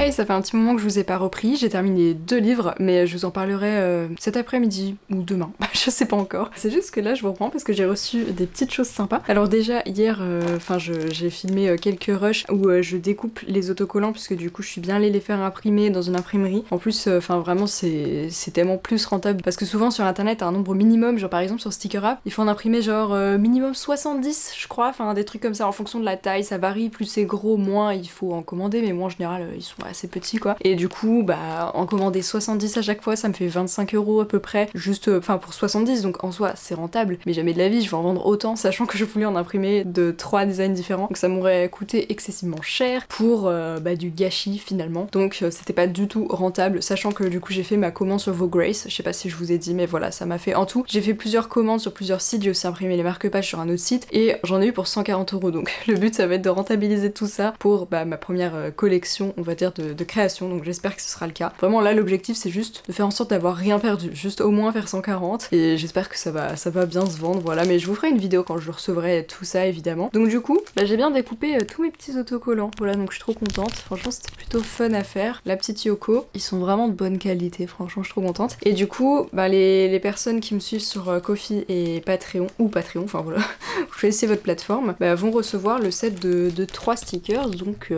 Hey, ça fait un petit moment que je vous ai pas repris, j'ai terminé 2 livres, mais je vous en parlerai cet après-midi ou demain, je sais pas encore. C'est juste que là je vous reprends parce que j'ai reçu des petites choses sympas. Alors déjà hier, j'ai filmé quelques rushs où je découpe les autocollants puisque du coup je suis bien allée les faire imprimer dans une imprimerie. En plus, vraiment c'est tellement plus rentable parce que souvent sur internet t'as un nombre minimum, genre par exemple sur StickerUp, il faut en imprimer genre minimum 70 je crois, enfin des trucs comme ça en fonction de la taille, ça varie, plus c'est gros, moins il faut en commander, mais moi en général ils sont assez petits quoi. Et du coup, bah en commander 70 à chaque fois, ça me fait 25 € à peu près, juste, pour 70, donc en soi c'est rentable, mais jamais de la vie je vais en vendre autant, sachant que je voulais en imprimer de 3 designs différents, donc ça m'aurait coûté excessivement cher pour du gâchis finalement, donc c'était pas du tout rentable, sachant que du coup j'ai fait ma commande sur Vograce, je sais pas si je vous ai dit, mais voilà, ça m'a fait en tout, j'ai fait plusieurs commandes sur plusieurs sites, j'ai aussi imprimé les marque-pages sur un autre site, et j'en ai eu pour 140 €, donc le but ça va être de rentabiliser tout ça pour ma première collection, on va dire, de création, donc j'espère que ce sera le cas. Vraiment là l'objectif c'est juste de faire en sorte d'avoir rien perdu, juste au moins faire 140, et j'espère que ça va bien se vendre, voilà, mais je vous ferai une vidéo quand je recevrai tout ça évidemment. Donc du coup, j'ai bien découpé tous mes petits autocollants, voilà, donc je suis trop contente, franchement c'était plutôt fun à faire. La petite Yoko, ils sont vraiment de bonne qualité, franchement je suis trop contente. Et du coup, les personnes qui me suivent sur Ko-fi et Patreon, ou Patreon, enfin voilà, vous choisissez votre plateforme, vont recevoir le set de 3 stickers, donc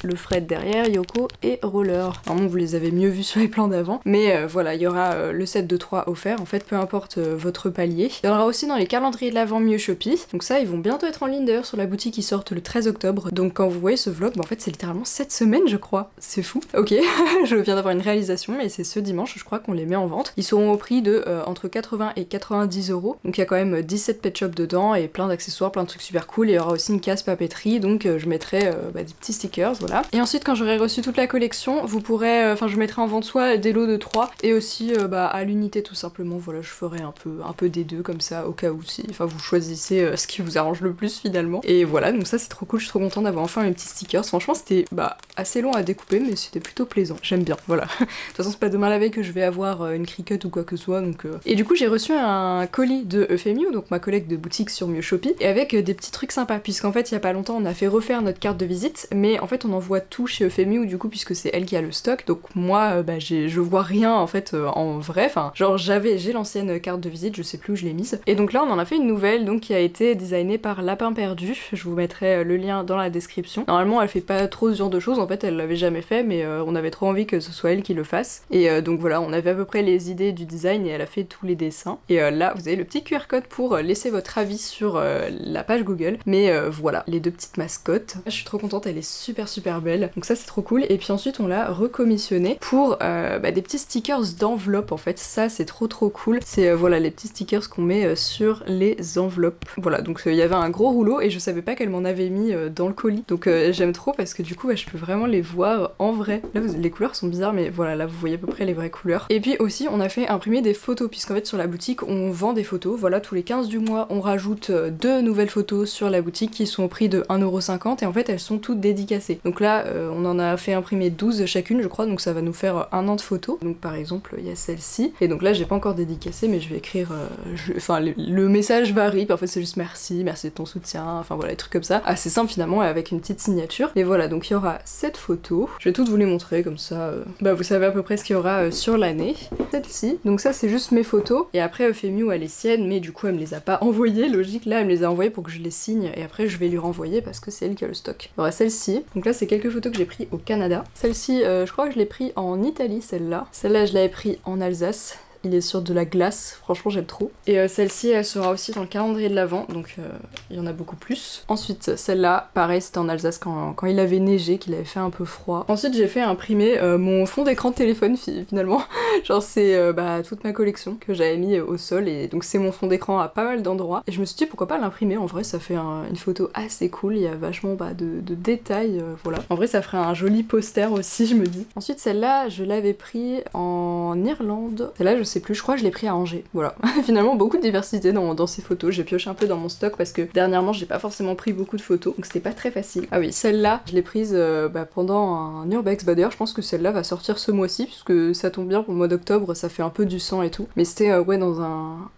le Fred derrière, Yoko et Roller. Normalement vous les avez mieux vus sur les plans d'avant, mais voilà, il y aura le set de 3 offert, en fait peu importe votre palier. Il y en aura aussi dans les calendriers de l'avant Mieux Shopee, donc ça ils vont bientôt être en ligne d'ailleurs sur la boutique, qui sortent le 13 octobre, donc quand vous voyez ce vlog, en fait c'est littéralement cette semaine je crois, c'est fou. Ok, je viens d'avoir une réalisation, mais c'est ce dimanche je crois qu'on les met en vente. Ils seront au prix de entre 80 et 90 €, donc il y a quand même 17 pet shops dedans et plein d'accessoires, plein de trucs super cool, et il y aura aussi une case papeterie, donc je mettrai des petits stickers, voilà. Et ensuite quand j'aurai reçu toute la collection, vous pourrez, je mettrai en vente soit des lots de 3 et aussi à l'unité tout simplement, voilà, je ferai un peu des deux comme ça au cas où, si, vous choisissez ce qui vous arrange le plus finalement. Et voilà, donc ça c'est trop cool, je suis trop contente d'avoir enfin mes petits stickers, franchement c'était assez long à découper mais c'était plutôt plaisant, j'aime bien, voilà. De toute façon c'est pas demain la veille que je vais avoir une Cricut ou quoi que ce soit, donc Et du coup j'ai reçu un colis de Euphémiu, donc ma collègue de boutique sur Mieux Shopee, et avec des petits trucs sympas, puisqu'en fait il y a pas longtemps on a fait refaire notre carte de visite, mais en fait on envoie tout chez Euphémiu du coup puisque c'est elle qui a le stock, donc moi je vois rien en fait en vrai, genre j'ai l'ancienne carte de visite, je sais plus où je l'ai mise, et donc là on en a fait une nouvelle donc qui a été designée par Lapin Perdu, je vous mettrai le lien dans la description. Normalement elle fait pas trop ce genre de choses, en fait elle l'avait jamais fait, mais on avait trop envie que ce soit elle qui le fasse, et donc voilà, on avait à peu près les idées du design et elle a fait tous les dessins, et là vous avez le petit QR code pour laisser votre avis sur la page Google, mais voilà, les 2 petites mascottes, je suis trop contente, elle est super belle, donc ça c'est trop cool. Et puis ensuite on l'a recommissionné pour des petits stickers d'enveloppe, en fait ça c'est trop cool, c'est voilà les petits stickers qu'on met sur les enveloppes, voilà, donc il y avait un gros rouleau et je savais pas qu'elle m'en avait mis dans le colis, donc j'aime trop parce que du coup je peux vraiment les voir en vrai. Là les couleurs sont bizarres, mais voilà, là vous voyez à peu près les vraies couleurs. Et puis aussi on a fait imprimer des photos, puisqu'en fait sur la boutique on vend des photos, voilà, tous les 15 du mois on rajoute 2 nouvelles photos sur la boutique qui sont au prix de 1,50 € et en fait elles sont toutes dédicacées. Donc là on en a fait imprimer 12 chacune je crois, donc ça va nous faire 1 an de photos. Donc par exemple il y a celle-ci, et donc là j'ai pas encore dédicacé mais je vais écrire, le message varie, parfois c'est juste merci de ton soutien, voilà, des trucs comme ça, assez simple finalement, avec une petite signature. Et voilà, donc il y aura cette photo, je vais toutes vous les montrer comme ça, vous savez à peu près ce qu'il y aura sur l'année. Celle-ci, donc ça c'est juste mes photos, et après Euphémiu elle est sienne, mais du coup elle me les a pas envoyées, logique, là elle me les a envoyées pour que je les signe, et après je vais lui renvoyer parce que c'est elle qui a le stock. Il y aura celle-ci, donc là c'est quelques photos que j'ai prises au Canada. Celle-ci, je crois que je l'ai pris en Italie, celle-là. Celle-là, je l'avais pris en Alsace. Il est sur de la glace, franchement j'aime trop. Et celle-ci elle sera aussi dans le calendrier de l'avant, donc il y en a beaucoup plus. Ensuite celle-là, pareil, c'était en Alsace quand il avait neigé, qu'il avait fait un peu froid. Ensuite j'ai fait imprimer mon fond d'écran de téléphone finalement. Genre c'est toute ma collection que j'avais mis au sol, et donc c'est mon fond d'écran à pas mal d'endroits. Et je me suis dit pourquoi pas l'imprimer, en vrai ça fait une photo assez cool, il y a vachement de détails, voilà. En vrai ça ferait un joli poster aussi, je me dis. Ensuite celle-là je l'avais pris en Irlande. Celle-là je sais plus, je crois que je l'ai pris à Angers, voilà. Finalement beaucoup de diversité dans ces photos, j'ai pioché un peu dans mon stock parce que dernièrement j'ai pas forcément pris beaucoup de photos, donc c'était pas très facile. Ah oui, celle-là, je l'ai prise pendant un urbex, d'ailleurs je pense que celle-là va sortir ce mois-ci, puisque ça tombe bien pour le mois d'octobre, ça fait un peu du sang et tout, mais c'était dans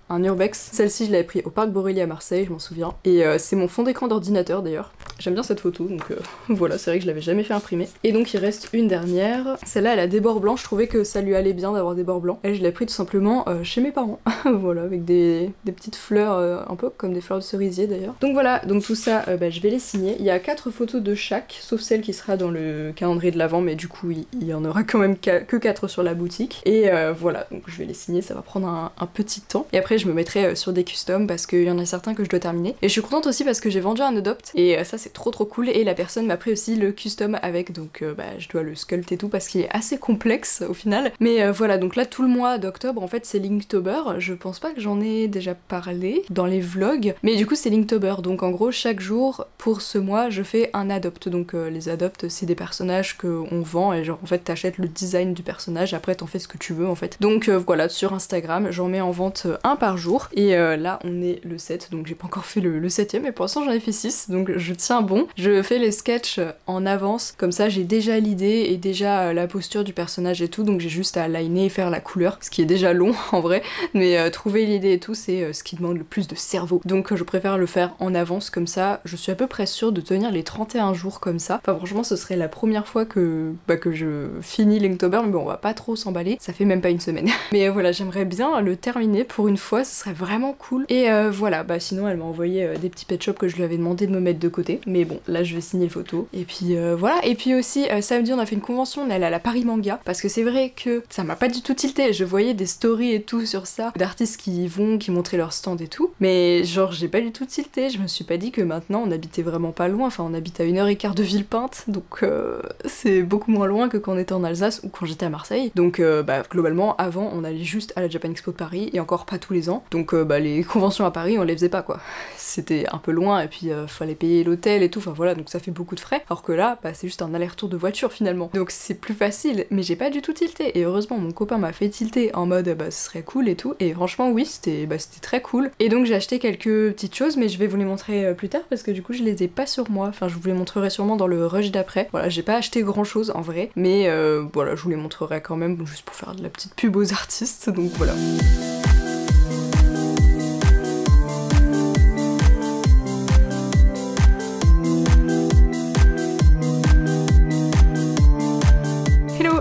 un urbex. Celle-ci je l'avais pris au parc Borély à Marseille, je m'en souviens. Et c'est mon fond d'écran d'ordinateur d'ailleurs. J'aime bien cette photo, donc voilà, c'est vrai que je l'avais jamais fait imprimer. Et donc il reste une dernière. Celle-là elle a des bords blancs, je trouvais que ça lui allait bien d'avoir des bords blancs. Et je l'ai pris tout simplement chez mes parents. Voilà, avec des petites fleurs, un peu comme des fleurs de cerisier d'ailleurs. Donc voilà, donc tout ça, je vais les signer. Il y a 4 photos de chaque, sauf celle qui sera dans le calendrier de l'Avent, mais du coup il y en aura quand même que 4 sur la boutique. Et voilà, donc je vais les signer, ça va prendre un petit temps. Et après je me mettrai sur des customs parce qu'il y en a certains que je dois terminer. Et je suis contente aussi parce que j'ai vendu un Adopt et ça c'est trop cool. Et la personne m'a pris aussi le custom avec, donc je dois le sculpter et tout parce qu'il est assez complexe au final. Mais voilà, donc là tout le mois d'octobre en fait c'est Linktober. Je pense pas que j'en ai déjà parlé dans les vlogs, mais du coup c'est Linktober. Donc en gros chaque jour pour ce mois je fais un Adopt. Donc les Adopt c'est des personnages qu'on vend et genre en fait t'achètes le design du personnage, après t'en fais ce que tu veux en fait. Donc voilà, sur Instagram j'en mets en vente un par jour et là on est le 7, donc j'ai pas encore fait le 7ème mais pour l'instant j'en ai fait 6, donc je tiens bon. Je fais les sketchs en avance, comme ça j'ai déjà l'idée et déjà la posture du personnage et tout, donc j'ai juste à liner et faire la couleur, ce qui est déjà long en vrai, mais trouver l'idée et tout c'est ce qui demande le plus de cerveau. Donc je préfère le faire en avance, comme ça je suis à peu près sûre de tenir les 31 jours comme ça. Enfin franchement ce serait la première fois que je finis Linktober, mais bon on va pas trop s'emballer, ça fait même pas une semaine. Mais voilà, j'aimerais bien le terminer pour une fois, ce serait vraiment cool. Et voilà, sinon elle m'a envoyé des petits pet shops que je lui avais demandé de me mettre de côté, mais bon là je vais signer les photos. Et puis voilà, et puis aussi samedi on a fait une convention, on est allé à la Paris Manga, parce que c'est vrai que ça m'a pas du tout tilté, je voyais des stories et tout sur ça, d'artistes qui y vont, qui montraient leur stand et tout, mais genre j'ai pas du tout tilté, je me suis pas dit que maintenant on habitait vraiment pas loin, enfin on habite à 1h15 de Villepinte, donc c'est beaucoup moins loin que quand on était en Alsace ou quand j'étais à Marseille. Donc globalement avant on allait juste à la Japan Expo de Paris, et encore pas tous les ans, donc les conventions à Paris on les faisait pas quoi, c'était un peu loin et puis fallait payer l'hôtel et tout, enfin voilà, donc ça fait beaucoup de frais, alors que là c'est juste un aller-retour de voiture finalement, donc c'est plus facile. Mais j'ai pas du tout tilté, et heureusement mon copain m'a fait tilter en mode ce serait cool et tout, et franchement oui c'était très cool. Et donc j'ai acheté quelques petites choses, mais je vais vous les montrer plus tard parce que du coup je les ai pas sur moi, enfin je vous les montrerai sûrement dans le rush d'après. Voilà, j'ai pas acheté grand chose en vrai, mais voilà, je vous les montrerai quand même juste pour faire de la petite pub aux artistes, donc voilà.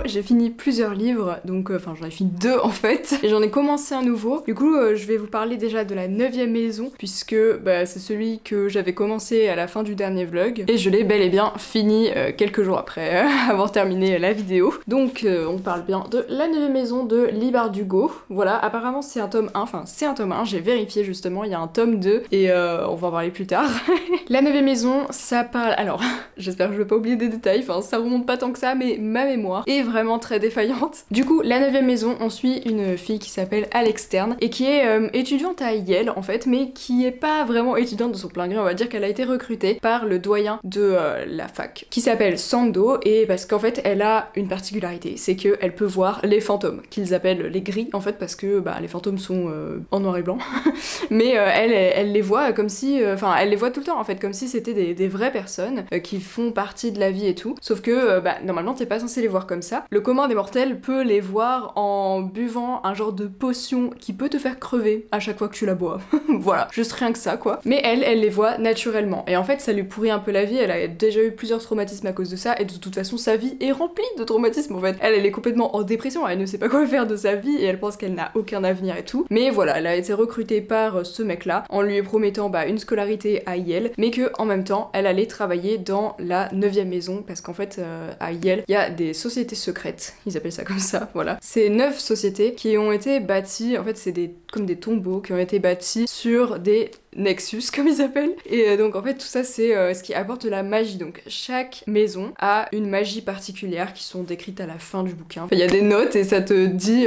J'ai fini plusieurs livres, donc enfin j'en ai fini 2 en fait, et j'en ai commencé un nouveau. Du coup je vais vous parler déjà de la 9ème maison, puisque c'est celui que j'avais commencé à la fin du dernier vlog, et je l'ai bel et bien fini quelques jours après, avoir terminé la vidéo. Donc on parle bien de la 9ème maison de Lee Bardugo. Voilà, apparemment c'est un tome 1, enfin c'est un tome 1, j'ai vérifié justement, il y a un tome 2, et on va en parler plus tard. La 9ème maison, ça parle, alors j'espère que je vais pas oublier des détails, enfin ça remonte pas tant que ça, mais ma mémoire est vraiment très défaillante. Du coup, la 9ème maison, on suit une fille qui s'appelle Alex Stern et qui est étudiante à Yale en fait, mais qui est pas vraiment étudiante de son plein gré, on va dire qu'elle a été recrutée par le doyen de la fac, qui s'appelle Sando, et parce qu'en fait elle a une particularité, c'est qu'elle peut voir les fantômes, qu'ils appellent les gris en fait, parce que les fantômes sont en noir et blanc, mais elle les voit comme si, enfin elle les voit tout le temps en fait, comme si c'était des vraies personnes qui font partie de la vie et tout, sauf que normalement t'es pas censé les voir comme ça. Le commun des mortels peut les voir en buvant un genre de potion qui peut te faire crever à chaque fois que tu la bois. Voilà, juste rien que ça quoi. Mais elle les voit naturellement. Et en fait ça lui pourrit un peu la vie, elle a déjà eu plusieurs traumatismes à cause de ça, et de toute façon sa vie est remplie de traumatismes en fait. Elle est complètement en dépression, elle ne sait pas quoi faire de sa vie et elle pense qu'elle n'a aucun avenir et tout. Mais voilà, elle a été recrutée par ce mec là en lui promettant une scolarité à Yale, mais que en même temps elle allait travailler dans la 9ème maison, parce qu'en fait à Yale il y a des sociétés secrètes, ils appellent ça comme ça, voilà. C'est 9 sociétés qui ont été bâties, en fait c'est comme des tombeaux qui ont été bâtis sur des Nexus comme ils appellent, et donc en fait tout ça c'est ce qui apporte de la magie. Donc chaque maison a une magie particulière qui sont décrites à la fin du bouquin. Enfin, il y a des notes et ça te dit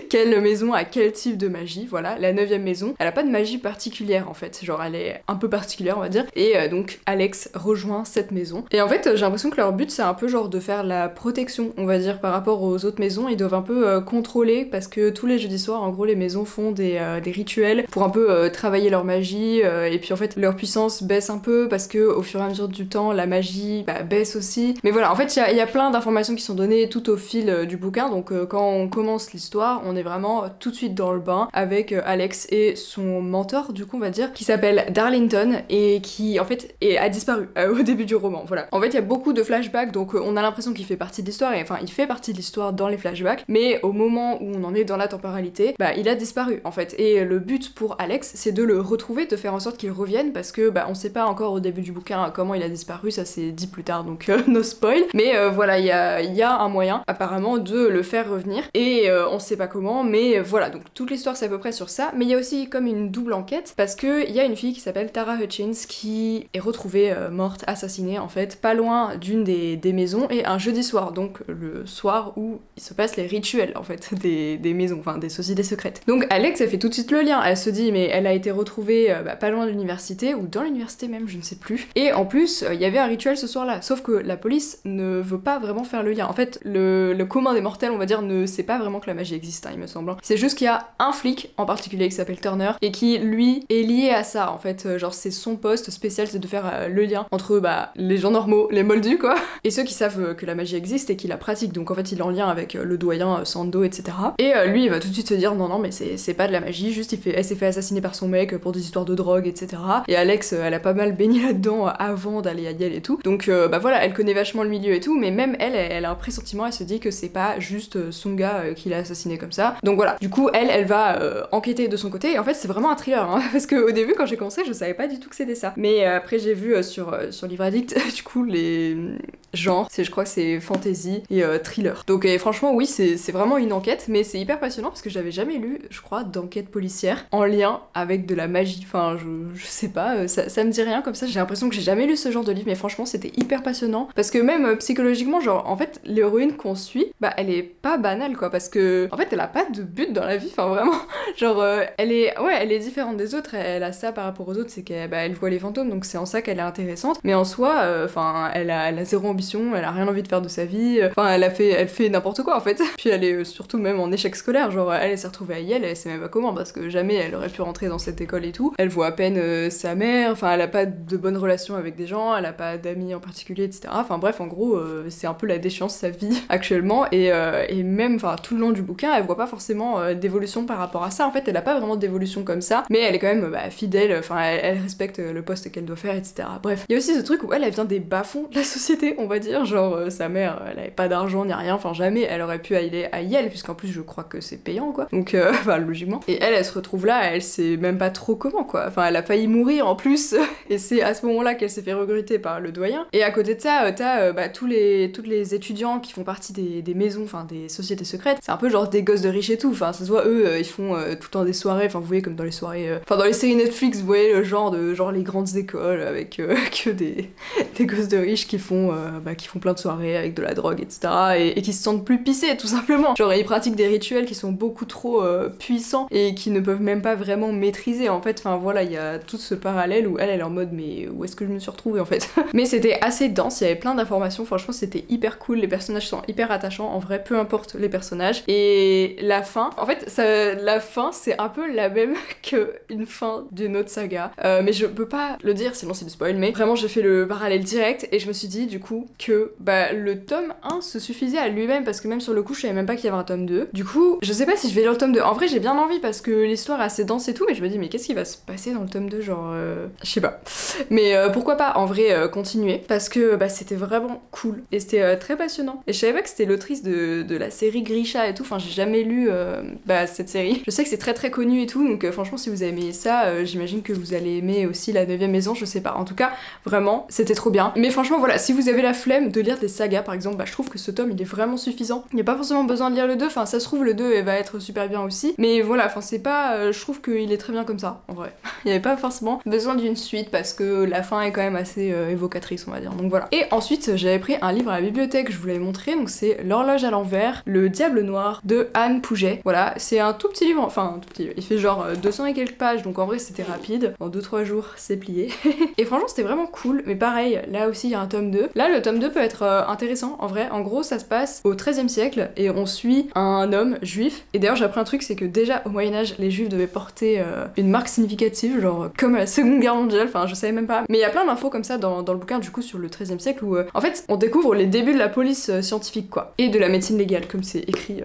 quelle maison a quel type de magie. Voilà, la 9ème maison elle a pas de magie particulière en fait, genre elle est un peu particulière on va dire, et donc Alex rejoint cette maison, et en fait j'ai l'impression que leur but c'est un peu genre de faire la protection on va dire par rapport aux autres maisons. Ils doivent un peu contrôler, parce que tous les jeudis soirs en gros les maisons font des rituels pour un peu travailler leur magie magie, et puis en fait leur puissance baisse un peu parce que au fur et à mesure du temps la magie baisse aussi. Mais voilà, en fait il y a plein d'informations qui sont données tout au fil du bouquin, donc quand on commence l'histoire, on est vraiment tout de suite dans le bain avec Alex et son mentor, du coup on va dire, qui s'appelle Darlington et qui en fait a disparu au début du roman. Voilà. En fait il y a beaucoup de flashbacks, donc on a l'impression qu'il fait partie de l'histoire, et enfin il fait partie de l'histoire dans les flashbacks, mais au moment où on en est dans la temporalité, il a disparu en fait. Et le but pour Alex, c'est de le retrouver, de faire en sorte qu'il revienne, parce que on sait pas encore au début du bouquin comment il a disparu, ça c'est dit plus tard, donc no spoil. Mais voilà, il y a un moyen apparemment de le faire revenir, et on sait pas comment, mais voilà, donc toute l'histoire c'est à peu près sur ça. Mais il y a aussi comme une double enquête, parce que il y a une fille qui s'appelle Tara Hutchins qui est retrouvée morte, assassinée en fait, pas loin d'une des maisons, et un jeudi soir, donc le soir où il se passe les rituels en fait des maisons, enfin des sociétés secrètes. Donc Alex, elle fait tout de suite le lien, elle se dit mais elle a été retrouvée pas loin de l'université, ou dans l'université même, je ne sais plus, et en plus il y avait un rituel ce soir-là, sauf que la police ne veut pas vraiment faire le lien. En fait le commun des mortels, on va dire, ne sait pas vraiment que la magie existe, hein, il me semble. C'est juste qu'il y a un flic en particulier qui s'appelle Turner, et qui lui est lié à ça en fait, genre c'est son poste spécial, c'est de faire le lien entre les gens normaux, les moldus quoi, et ceux qui savent que la magie existe et qui la pratiquent. Donc en fait il est en lien avec le doyen Sando, etc. Et lui il va tout de suite se dire non mais c'est pas de la magie, juste elle s'est fait assassiner par son mec pour des histoires de drogue, etc. Et Alex elle a pas mal baigné là-dedans avant d'aller à Yale et tout, donc voilà, elle connaît vachement le milieu et tout, mais même elle a un pressentiment, elle se dit que c'est pas juste son gars qui l'a assassiné comme ça. Donc voilà, du coup elle va enquêter de son côté, et en fait c'est vraiment un thriller, hein, parce qu'au début quand j'ai commencé je savais pas du tout que c'était ça, mais après j'ai vu sur Livre Addict du coup les genres, je crois que c'est fantasy et thriller. Donc franchement oui, c'est vraiment une enquête, mais c'est hyper passionnant parce que j'avais jamais lu, je crois, d'enquête policière en lien avec de la magie. Enfin je sais pas, ça me dit rien comme ça, j'ai l'impression que j'ai jamais lu ce genre de livre, mais franchement c'était hyper passionnant, parce que même psychologiquement, genre en fait l'héroïne qu'on suit, elle est pas banale quoi, parce que en fait elle a pas de but dans la vie, enfin vraiment, genre elle est différente des autres, elle a ça par rapport aux autres, c'est qu'elle elle voit les fantômes, donc c'est en ça qu'elle est intéressante, mais en soi, enfin elle a zéro ambition, elle a rien envie de faire de sa vie, enfin elle fait n'importe quoi en fait. Puis elle est surtout même en échec scolaire, genre elle s'est retrouvée à Yale, elle sait même pas comment, parce que jamais elle aurait pu rentrer dans cette école et tout. Elle voit à peine sa mère, enfin elle a pas de bonnes relations avec des gens, elle a pas d'amis en particulier, etc. Enfin bref, en gros c'est un peu la déchéance sa vie actuellement, et même enfin tout le long du bouquin elle voit pas forcément d'évolution par rapport à ça. En fait elle a pas vraiment d'évolution comme ça, mais elle est quand même fidèle, enfin elle respecte le poste qu'elle doit faire, etc. Bref, il y a aussi ce truc où elle vient des bas-fonds de la société, on va dire, genre sa mère elle avait pas d'argent ni rien, enfin jamais elle aurait pu aller à Yale, puisqu'en plus je crois que c'est payant quoi, donc enfin logiquement, et elle se retrouve là, elle sait même pas trop comment quoi, enfin elle a failli mourir en plus et c'est à ce moment-là qu'elle s'est fait recruter par le doyen. Et à côté de ça t'as tous les étudiants qui font partie des maisons, enfin des sociétés secrètes, c'est un peu genre des gosses de riches et tout, enfin ça se voit, eux ils font tout le temps des soirées, enfin vous voyez comme dans les soirées, enfin dans les séries Netflix vous voyez le genre les grandes écoles avec que des gosses de riches qui font plein de soirées avec de la drogue, etc. et qui se sentent plus pissés tout simplement, genre ils pratiquent des rituels qui sont beaucoup trop puissants et qui ne peuvent même pas vraiment maîtriser en fait. Enfin voilà, il y a tout ce parallèle où elle est en mode mais où est-ce que je me suis retrouvée en fait. Mais c'était assez dense, il y avait plein d'informations, franchement c'était hyper cool, les personnages sont hyper attachants en vrai, peu importe les personnages, et la fin, en fait la fin c'est un peu la même que une fin d'une autre saga, mais je peux pas le dire sinon c'est du spoil, mais vraiment j'ai fait le parallèle direct et je me suis dit du coup que le tome 1 se suffisait à lui-même, parce que même sur le coup je savais même pas qu'il y avait un tome 2. Du coup je sais pas si je vais lire le tome 2, en vrai j'ai bien envie parce que l'histoire est assez dense et tout, mais je me dis mais qu'est-ce qui va se passer dans le tome 2, genre je sais pas, mais pourquoi pas en vrai continuer, parce que c'était vraiment cool et c'était très passionnant, et je savais pas que c'était l'autrice de la série Grisha et tout, enfin j'ai jamais lu cette série, je sais que c'est très très connu et tout, donc franchement si vous avez aimé ça j'imagine que vous allez aimer aussi la 9ème maison, je sais pas, en tout cas vraiment c'était trop bien. Mais franchement voilà, si vous avez la flemme de lire des sagas par exemple, je trouve que ce tome il est vraiment suffisant, il n'y a pas forcément besoin de lire le 2, enfin ça se trouve le 2 va être super bien aussi, mais voilà, enfin c'est pas, je trouve qu'il est très bien comme ça en vrai. Il n'y avait pas forcément besoin d'une suite parce que la fin est quand même assez évocatrice on va dire, donc voilà. Et ensuite j'avais pris un livre à la bibliothèque, je vous l'avais montré, donc c'est L'horloge à l'envers, le diable noir de Anne Pouget. Voilà, c'est un tout petit livre, enfin un tout petit livre, il fait genre 200 et quelques pages, donc en vrai c'était rapide, en 2-3 jours c'est plié. Et franchement c'était vraiment cool, mais pareil, là aussi il y a un tome 2. Là le tome 2 peut être intéressant en vrai, en gros ça se passe au XIIIe siècle et on suit un homme juif, et d'ailleurs j'ai appris un truc, c'est que déjà au Moyen-Âge les juifs devaient porter une marque significative significative, genre comme à la Seconde Guerre mondiale, enfin je savais même pas. Mais il y a plein d'infos comme ça dans le bouquin du coup sur le XIIIe siècle où en fait on découvre les débuts de la police scientifique quoi, et de la médecine légale comme c'est écrit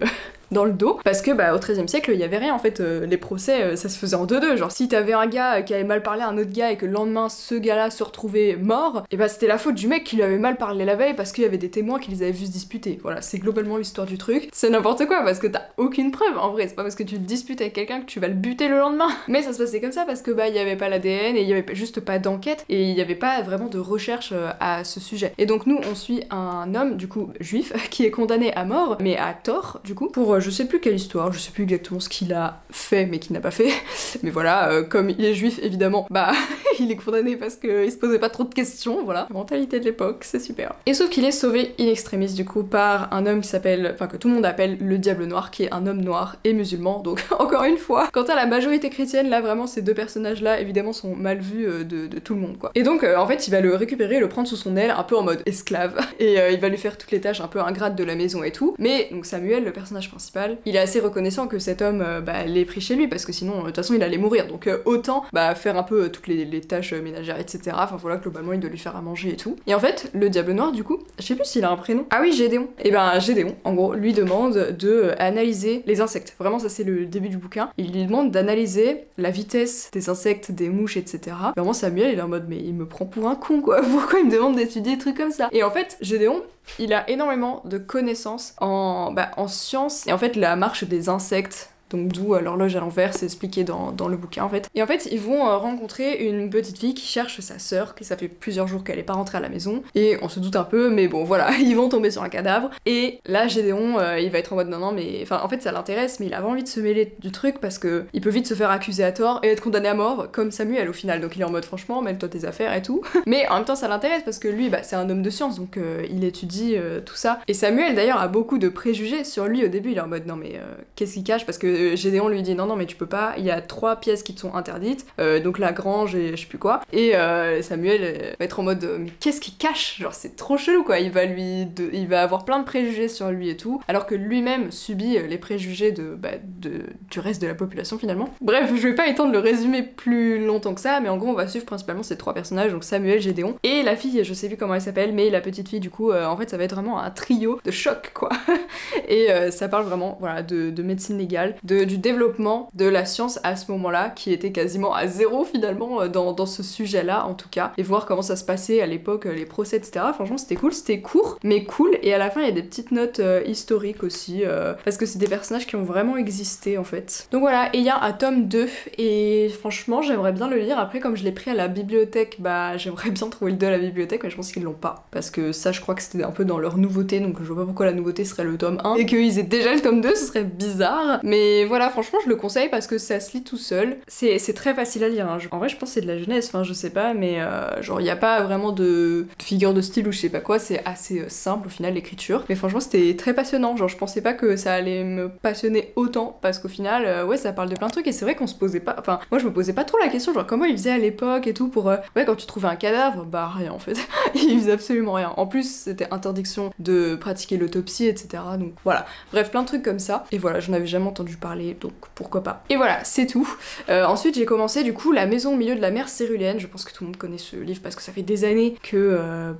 dans le dos, parce que bah au XIIIe siècle il y avait rien en fait, les procès ça se faisait en deux-deux, genre si t'avais un gars qui avait mal parlé à un autre gars et que le lendemain ce gars-là se retrouvait mort, et bah c'était la faute du mec qui lui avait mal parlé la veille parce qu'il y avait des témoins qui les avaient vus se disputer. Voilà, c'est globalement l'histoire du truc. C'est n'importe quoi parce que t'as aucune preuve en vrai, c'est pas parce que tu te disputes avec quelqu'un que tu vas le buter le lendemain. Mais ça se passait comme ça parce que bah il y avait pas l'ADN et il y avait juste pas d'enquête et il y avait pas vraiment de recherche à ce sujet. Et donc nous on suit un homme du coup juif qui est condamné à mort, mais à tort du coup, pour je sais plus quelle histoire, je sais plus exactement ce qu'il a fait mais qu'il n'a pas fait. Mais voilà, comme il est juif évidemment, bah il est condamné parce qu'il se posait pas trop de questions, voilà. La mentalité de l'époque, c'est super. Et sauf qu'il est sauvé in extremis du coup par un homme qui s'appelle, enfin que tout le monde appelle le Diable Noir, qui est un homme noir et musulman, donc encore une fois, quant à la majorité chrétienne, là vraiment ces deux personnages là évidemment sont mal vus de tout le monde quoi. Et donc en fait il va le récupérer et le prendre sous son aile un peu en mode esclave, et il va lui faire toutes les tâches un peu ingrates de la maison et tout, mais donc Samuel, le personnage principal, il est assez reconnaissant que cet homme l'ait pris chez lui parce que sinon de toute façon il allait mourir, donc autant faire un peu toutes les tâches ménagères etc, enfin voilà, globalement il doit lui faire à manger et tout. Et en fait le Diable Noir du coup, je sais plus s'il a un prénom, ah oui Gédéon, et ben Gédéon en gros lui demande de analyser les insectes, vraiment ça c'est le début du bouquin, il lui demande d'analyser la vitesse des insectes, des mouches etc. Vraiment Samuel il est en mode mais il me prend pour un con quoi, pourquoi il me demande d'étudier des trucs comme ça. Et en fait Gédéon il a énormément de connaissances en sciences et en fait la marche des insectes, donc d'où l'horloge à l'envers, c'est expliqué dans le bouquin en fait. Et en fait ils vont rencontrer une petite fille qui cherche sa sœur, que ça fait plusieurs jours qu'elle est pas rentrée à la maison, et on se doute un peu, mais bon voilà, ils vont tomber sur un cadavre, et là Gédéon il va être en mode non mais, enfin en fait ça l'intéresse, mais il a pas envie de se mêler du truc parce que il peut vite se faire accuser à tort et être condamné à mort, comme Samuel au final, donc il est en mode franchement mêle-toi tes affaires et tout, mais en même temps ça l'intéresse parce que lui c'est un homme de science, donc il étudie tout ça, et Samuel d'ailleurs a beaucoup de préjugés sur lui au début, il est en mode non mais qu'est-ce qu'il cache, parce que Gédéon lui dit non mais tu peux pas, il y a 3 pièces qui te sont interdites, donc la grange et je sais plus quoi, et Samuel va être en mode mais qu'est-ce qu'il cache, genre c'est trop chelou quoi, il va avoir plein de préjugés sur lui et tout, alors que lui-même subit les préjugés du reste de la population finalement. Bref, je vais pas étendre le résumé plus longtemps que ça, mais en gros on va suivre principalement ces 3 personnages, donc Samuel, Gédéon, et la fille, je sais plus comment elle s'appelle, mais la petite fille du coup, en fait ça va être vraiment un trio de choc quoi. Et ça parle vraiment voilà de médecine légale, du développement de la science à ce moment-là, qui était quasiment à zéro finalement dans ce sujet-là en tout cas, et voir comment ça se passait à l'époque, les procès etc. Franchement c'était cool, c'était court mais cool, et à la fin il y a des petites notes historiques aussi, parce que c'est des personnages qui ont vraiment existé en fait. Donc voilà, et il y a un tome 2, et franchement j'aimerais bien le lire. Après comme je l'ai pris à la bibliothèque, j'aimerais bien trouver le 2 à la bibliothèque, mais je pense qu'ils l'ont pas, parce que ça je crois que c'était un peu dans leur nouveauté, donc je vois pas pourquoi la nouveauté serait le tome 1 et qu'ils aient déjà le tome 2, ce serait bizarre. Mais voilà, franchement je le conseille parce que ça se lit tout seul, c'est très facile à lire hein. En vrai je pense que c'est de la jeunesse, enfin je sais pas, mais genre il y a pas vraiment de figure de style ou je sais pas quoi, c'est assez simple au final l'écriture, mais franchement c'était très passionnant, genre je pensais pas que ça allait me passionner autant, parce qu'au final ouais ça parle de plein de trucs, et c'est vrai qu'on se posait pas, enfin moi je me posais pas trop la question genre comment ils faisaient à l'époque et tout pour ouais quand tu trouvais un cadavre, rien en fait. Ils faisaient absolument rien, en plus c'était interdiction de pratiquer l'autopsie etc, donc voilà, bref plein de trucs comme ça, et voilà j'en avais jamais entendu parler, donc pourquoi pas. Et voilà, c'est tout. Ensuite j'ai commencé du coup La Maison au milieu de la mer céruléenne, je pense que tout le monde connaît ce livre parce que ça fait des années que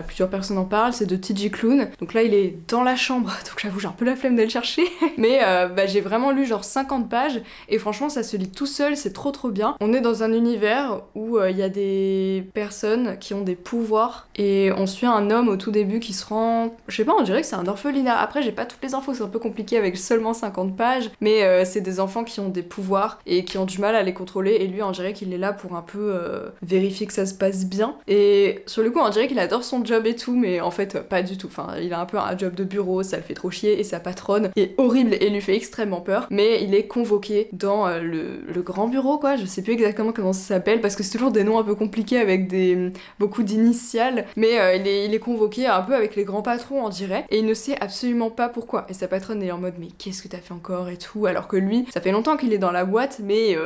plusieurs personnes en parlent, c'est de T.J. Klune. Donc là il est dans la chambre, donc j'avoue j'ai un peu la flemme d'aller le chercher. Mais j'ai vraiment lu genre 50 pages et franchement ça se lit tout seul, c'est trop bien. On est dans un univers où il y a des personnes qui ont des pouvoirs et on suit un homme au tout début qui se rend... Je sais pas, on dirait que c'est un orphelinat. Après j'ai pas toutes les infos, c'est un peu compliqué avec seulement 50 pages, mais c'est des enfants qui ont des pouvoirs et qui ont du mal à les contrôler, et lui on dirait qu'il est là pour un peu vérifier que ça se passe bien. Et sur le coup on dirait qu'il adore son job et tout, mais en fait pas du tout. Enfin il a un peu un job de bureau, ça le fait trop chier, et sa patronne est horrible et lui fait extrêmement peur, mais il est convoqué dans le grand bureau quoi, je sais plus exactement comment ça s'appelle parce que c'est toujours des noms un peu compliqués avec beaucoup d'initiales, mais il est convoqué un peu avec les grands patrons on dirait, et il ne sait absolument pas pourquoi, et sa patronne est en mode mais qu'est-ce que t'as fait encore et tout, alors que lui ça fait longtemps qu'il est dans la boîte, mais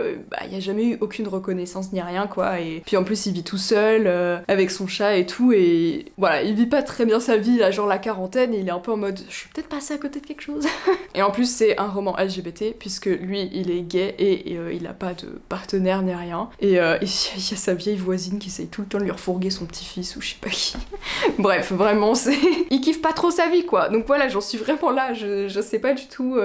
il y a jamais eu aucune reconnaissance ni rien quoi, et puis en plus il vit tout seul avec son chat et tout, et voilà, il vit pas très bien sa vie, là, genre la quarantaine, et il est un peu en mode je suis peut-être passé à côté de quelque chose. Et en plus c'est un roman LGBT puisque lui il est gay et il a pas de partenaire ni rien. Et il y a sa vieille voisine qui essaye tout le temps de lui refourguer son petit-fils ou je sais pas qui. Bref, vraiment c'est... il kiffe pas trop sa vie quoi. Donc voilà, j'en suis vraiment là, je sais pas du tout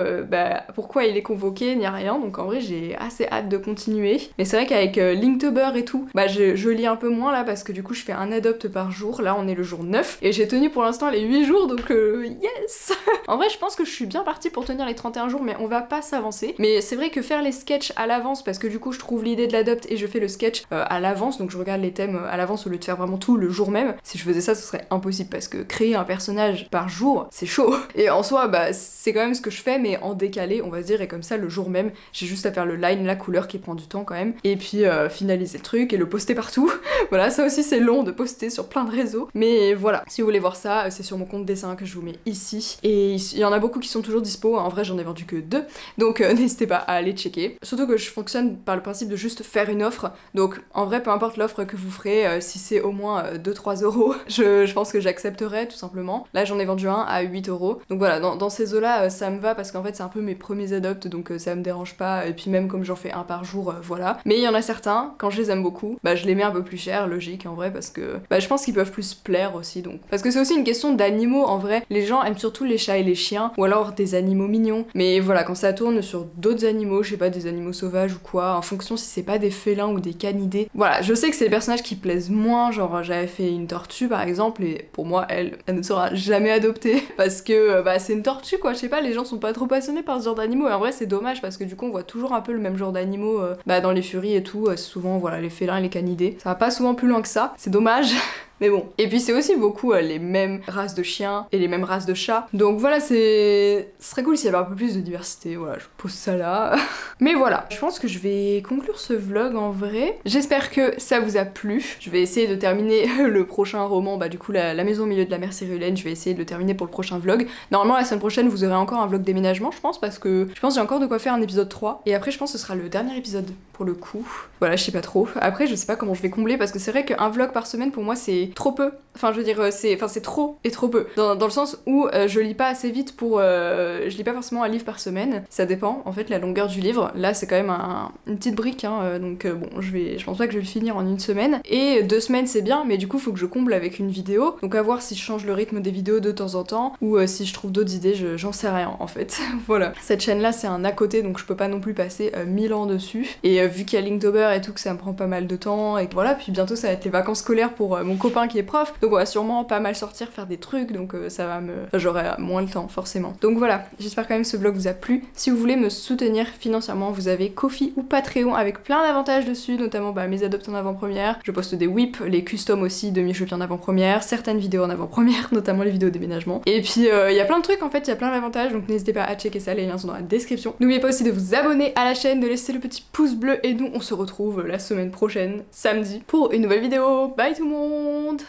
pourquoi il est convoqué ni rien. Donc en vrai j'ai assez hâte de continuer. Mais c'est vrai qu'avec Linktober et tout, je lis un peu moins là parce que du coup je fais un adopt par jour. Là on est le jour 9 et j'ai tenu pour l'instant les 8 jours donc yes. En vrai je pense que je suis bien partie pour tenir les 31 jours mais on va pas s'avancer. Mais c'est vrai que faire les sketchs à l'avance parce que du coup je trouve l'idée de l'adopt et je fais le sketch à l'avance, donc je regarde les thèmes à l'avance au lieu de faire vraiment tout le jour même. Si je faisais ça ce serait impossible parce que créer un personnage par jour c'est chaud. Et en soi c'est quand même ce que je fais mais en décalé on va se dire, et comme ça le jour même j'ai juste à faire le line, la couleur qui prend du temps quand même, et puis finaliser le truc et le poster partout. Voilà, ça aussi c'est long de poster sur plein de réseaux, mais voilà, si vous voulez voir ça c'est sur mon compte dessin que je vous mets ici, et il y en a beaucoup qui sont toujours dispo, en vrai j'en ai vendu que 2, donc n'hésitez pas à aller checker. Surtout que je fonctionne par le principe de juste faire une offre, donc en vrai peu importe l'offre que vous ferez, si c'est au moins 2-3 euros, je pense que j'accepterai tout simplement. Là j'en ai vendu un à 8 euros, donc voilà, dans ces eaux là ça me va parce qu'en fait c'est un peu mes premiers adopts, donc ça me dérange pas, et puis même comme j'en fais un par jour, voilà. Mais il y en a certains, quand je les aime beaucoup, je les mets un peu plus cher, logique en vrai, parce que je pense qu'ils peuvent plus plaire aussi, donc. Parce que c'est aussi une question d'animaux en vrai, les gens aiment surtout les chats et les chiens, ou alors des animaux mignons, mais voilà, quand ça tourne sur d'autres animaux, je sais pas, des animaux sauvages ou quoi, en fonction si c'est pas des félins ou des canidés, voilà, je sais que c'est des personnages qui plaisent moins, genre j'avais fait une tortue par exemple, et pour moi elle ne sera jamais adoptée, parce que c'est une tortue quoi, je sais pas, les gens sont pas trop passionnés par ce genre d'animaux, et en vrai c'est dommage parce que du coup on voit toujours un peu le même genre d'animaux dans les furies et tout, souvent voilà les félins et les canidés, ça va pas souvent plus loin que ça, c'est dommage. Mais bon. Et puis c'est aussi beaucoup les mêmes races de chiens et les mêmes races de chats. Donc voilà, ce serait cool s'il y avait un peu plus de diversité. Voilà, je pose ça là. Mais voilà, je pense que je vais conclure ce vlog en vrai. J'espère que ça vous a plu. Je vais essayer de terminer le prochain roman, du coup la maison au milieu de la mer Cyrulène. Je vais essayer de le terminer pour le prochain vlog. Normalement la semaine prochaine vous aurez encore un vlog déménagement je pense, parce que je pense que j'ai encore de quoi faire un épisode 3. Et après je pense que ce sera le dernier épisode pour le coup. Voilà, je sais pas trop. Après je sais pas comment je vais combler parce que c'est vrai qu'un vlog par semaine pour moi c'est trop peu. Enfin je veux dire c'est trop et trop peu. Dans le sens où je lis pas assez vite pour... je lis pas forcément un livre par semaine. Ça dépend en fait la longueur du livre. Là c'est quand même une petite brique hein, donc bon je pense pas que je vais le finir en une semaine. Et 2 semaines c'est bien mais du coup faut que je comble avec une vidéo. Donc à voir si je change le rythme des vidéos de temps en temps ou si je trouve d'autres idées, j'en sais rien en fait. Voilà. Cette chaîne là c'est un à côté donc je peux pas non plus passer 1000 ans dessus. Et vu qu'il y a Linktober et tout que ça me prend pas mal de temps et que voilà, puis bientôt ça va être les vacances scolaires pour mon copain qui est prof. Donc on va sûrement pas mal sortir, faire des trucs, donc ça va me... Enfin, j'aurai moins le temps forcément. Donc voilà, j'espère quand même que ce vlog vous a plu. Si vous voulez me soutenir financièrement, vous avez Ko-fi ou Patreon avec plein d'avantages dessus, notamment mes adoptes en avant-première. Je poste des whips, les customs aussi de Michopi en avant-première, certaines vidéos en avant-première, notamment les vidéos déménagement. Et puis il y a plein de trucs en fait, il y a plein d'avantages, donc n'hésitez pas à checker ça, les liens sont dans la description. N'oubliez pas aussi de vous abonner à la chaîne, de laisser le petit pouce bleu et nous on se retrouve la semaine prochaine, samedi, pour une nouvelle vidéo. Bye tout le monde!